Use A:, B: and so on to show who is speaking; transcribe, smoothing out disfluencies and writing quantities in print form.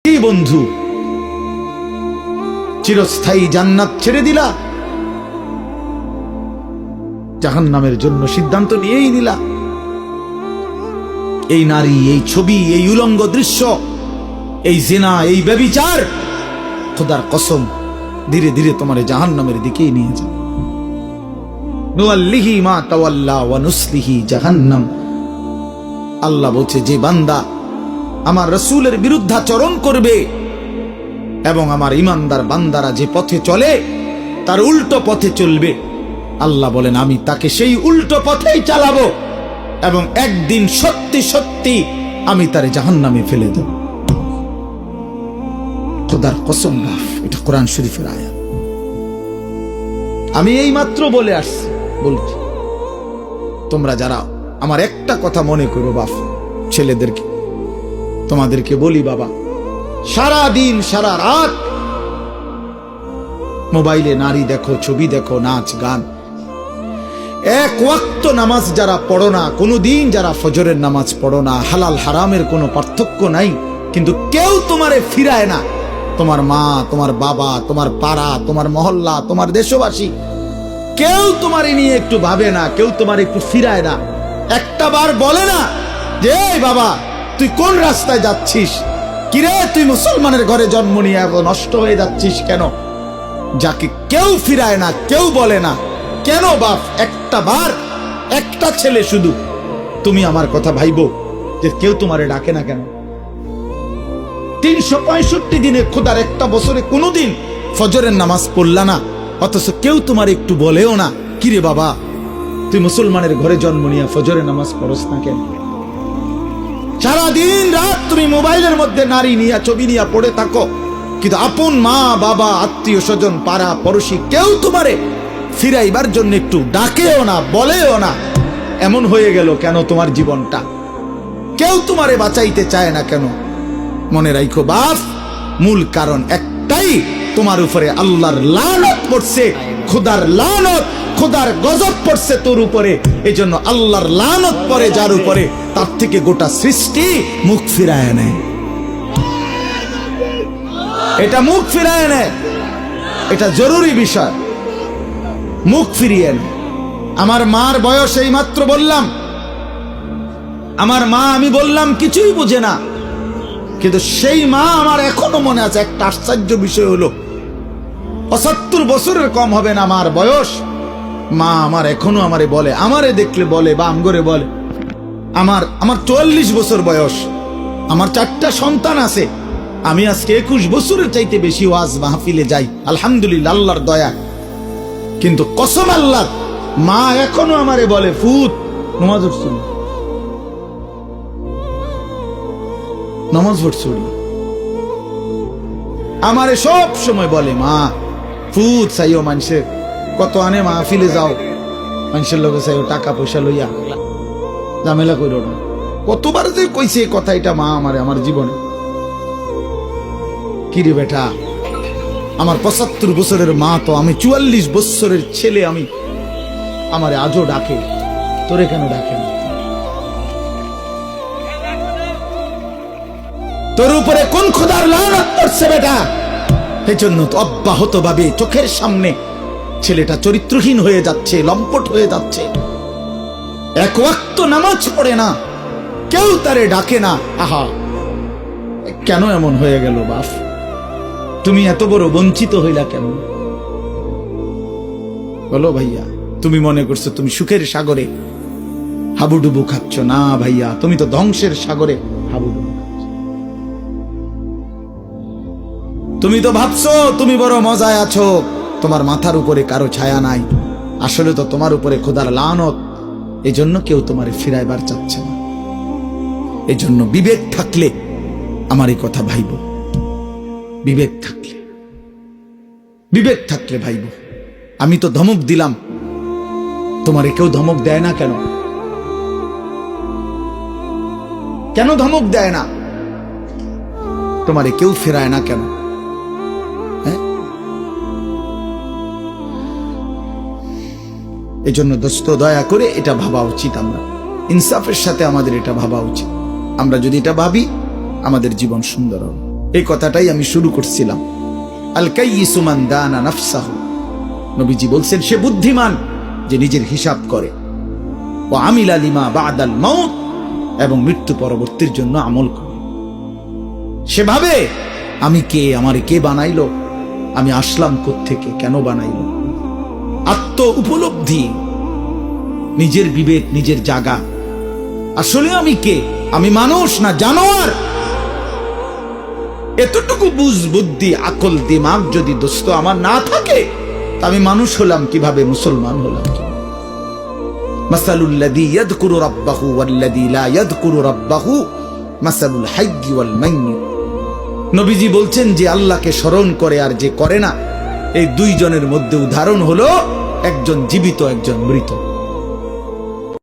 A: কি বন্ধু, চিরস্থায়ী জান্নাত ছেড়ে দিলা, জাহান্নামের জন্য সিদ্ধান্ত নিয়েই নিলা। এই নারী, এই ছবি, এই উলঙ্গ দৃশ্য, এই জিনা, এই ব্যভিচার, খোদার কসম ধীরে ধীরে তোমার জাহান্নামের দিকেই নিয়ে যাবে। নুআল্লিহি মা তাওয়াল্লা ওয়া নুসলিহি জাহান্নাম। আল্লাহ বলছে, যে বান্দা আমার রাসূলের বিরুদ্ধাচরণ করবে এবং আমার ঈমানদার বান্দারা যে পথে চলে তার উল্টো পথে চলবে, আল্লাহ বলেন আমি তাকে সেই উল্টো পথেই চালাবো এবং একদিন সত্যি সত্যি আমি তারে জাহান্নামে ফেলে দেব। খোদার কসম, এটা কোরআন শরীফের আয়াত। আমি এই মাত্র বলে আসছি, বলছি তোমরা যারা আমার একটা কথা মনে করো বাপ, ছেলেদেরকে তোমাদেরকে বলি, বাবা সারা দিন সারা রাত মোবাইলে নারী দেখো, ছবি দেখো, নাচ গান, এক ওয়াক্ত নামাজ যারা পড়ো না, কোনোদিন যারা ফজরের নামাজ পড়ো না, হালাল হারামের কোনো পার্থক্য নাই, কিন্তু কেউ তোমারে ফিরায় না। তোমার মা, তোমার বাবা, তোমার পাড়া, তোমার মহল্লা, তোমার দেশবাসী, কেউ তোমারে নিয়ে একটু ভাবে না, কেউ তোমার একটু ফিরায় না। একটা বার বলে না যে এই বাবা তুই কোন রাস্তায় যাচ্ছিস, কিরে তুই মুসলমানের ঘরে জন্ম নিয়ে এত নষ্ট হয়ে যাচ্ছিস কেন? যাকে কেউ ফিরায় না, কেউ বলে না, কেন বাপ? একটা বার, একটা ছেলে শুধু তুমি আমার কথা ভাইবো যে কেউ তোমারে ডাকে না কেন? 365 দিনে, খোদার একটা বছরে কোনোদিন ফজরের নামাজ পড়লা না, অথচ কেউ তোমার একটু বলেও না কিরে বাবা তুই মুসলমানের ঘরে জন্ম নিয়ে ফজরের নামাজ পড়স না কেন? সারাদিন রাত তুমি মোবাইলের মধ্যে নারী নিয়ে, ছবি নিয়ে পড়ে থাকো, কিন্তু আপন মা বাবা, আত্মীয় স্বজন, পাড়া পড়োশি কেউ তোমারে ফিরাইবার জন্য একটু ডাকেও না, বলেও না। এমন হয়ে গেল কেন তোমার জীবনটা? কেউ তোমারে বাঁচাইতে চায় না কেন? মনে রাখো বাপ, মূল কারণ একটাই, তোমার উপরে আল্লাহর লানত পড়ছে, খোদার লানত, খোদার গজব পড়ছে তোর উপরে। এই জন্য আল্লাহর লানত পড়ে যার উপরে, তার থেকে গোটা সৃষ্টি মুখ ফিরায় নেয়। এটা মুখ ফিরায় নেয়, এটা জরুরি বিষয়, মুখ ফিরিয়ে নেয়। আমার মার বয়স এই মাত্র বললাম, আমার মা, আমি বললাম কিছুই বুঝে না, কিন্তু সেই মা আমার এখনো মনে আছে। একটা আশ্চর্য বিষয় হলো 75 বছরের কম হবে না আমার বয়স। মা আমার এখনো আমারে বলে, আমারে দেখলে বলে বা আমগরে বলে, আমার 44 বছর বয়স, আমার 4টা সন্তান আছে, আমি আজকে 21 বছরের চাইতে বেশি ওয়াজ মাহফিলে যাই, আলহামদুলিল্লাহ, আল্লাহর দয়া। কিন্তু কসম আল্লাহ, মা এখনো আমারে বলে, ফুত নামাজ পড়ছুন, নামাজ পড়ছুন। আমারে সব সময় বলে, মা ফুত চাইও, মানুষের কত আনে মাহফিলে যাও, মানুষের লোকে চাইও, টাকা পয়সা লইয়া ঝামেলা করো না। কতবার যে কইছে এই কথা, এটা মা আমারে আমার জীবনে। কিরে বেটা, আমার 75 বছরের মা তো, আমি 44 বছরের ছেলে, আমি আমারে আজও ডাকে, তোরে কেন ডাকে না? তোর উপরে কোন খোদার লানত পড়ছে বেটা? এই জন্য তো অব্যাহত ভাবে চোখের সামনে ছেলেটা চরিত্রহীন হয়ে যাচ্ছে, লম্পট হয়ে যাচ্ছে, এক ওয়াক্ত নামাজ পড়ে না, কেউ তারে ডাকে না। আহা, কেন এমন হয়ে গেল বাপ? তুমি এত বড় বঞ্চিত হইলা কেন বলো ভাইয়া? তুমি মনে করছো তুমি সুখের সাগরে হাবুডুবু খাচ্ছ? না ভাইয়া, তুমি তো ধ্বংসের সাগরে হাবুডুবু খাচ্ছ। তুমি তো ভাবছো তুমি বড় মজায় আছো, তোমার মাথার উপরে কারো ছায়া নাই, আসলে তো তোমার উপরে খোদার লানত। এই জন্য কেউ তোমারে ফিরাইবার চাচ্ছে না। এই জন্য বিবেক থাকলে আমার এই কথা ভাইব, বিবেক থাকলে, বিবেক থাকলে ভাইব। আমি তো ধমক দিলাম, তোমারে কেউ ধমক দেয় না কেন? কেন ধমক দেয় না? তোমারে কেউ ফেরায় না কেন? এই জন্য দোস্ত, দয়া করে এটা ভাবা উচিত, আমরা ইনসাফের সাথে আমাদের এটা ভাবা উচিত। আমরা যদি এটা ভাবি, আমাদের জীবন সুন্দর হবে। এই কথাটাই আমি শুরু করছিলাম। আল কাইয়িসু মান দানা নাফসাহু, নবীজি বলছেন সে বুদ্ধিমান যে নিজের হিসাব করে, ওয়া আমিলা লিমা বাদাল মাউত, এবং মৃত্যু পরবর্তীর জন্য আমল করে। সেভাবে আমি কে, আমারে কে বানাইলো, আমি আসলাম কোত্থেকে, কেন বানাইলো, আত্ম উপলব্ধি, নিজের বিবেক, নিজের জাগা, আসলে আমি কে, আমি মানুষ না জানোয়ার, এতটুকু বুঝ বুদ্ধি আকল দিমাগ যদি দোস্ত আমার না থাকে, আমি মানুষ হলাম কিভাবে, মুসলমান হলাম কি? মাসালুল লাযী ইয়াযকুরু রাব্বাহু ওয়াল্লাযী লা ইয়াযকুরু রাব্বাহু মাসালুল হাইয়্যি ওয়াল মাইয়্যিত। নবীজি বলছেন যে আল্লাহকে স্মরণ করে আর যে করে না, এই দুইজনের মধ্যে উদাহরণ হলো একজন জীবিত, একজন মৃত।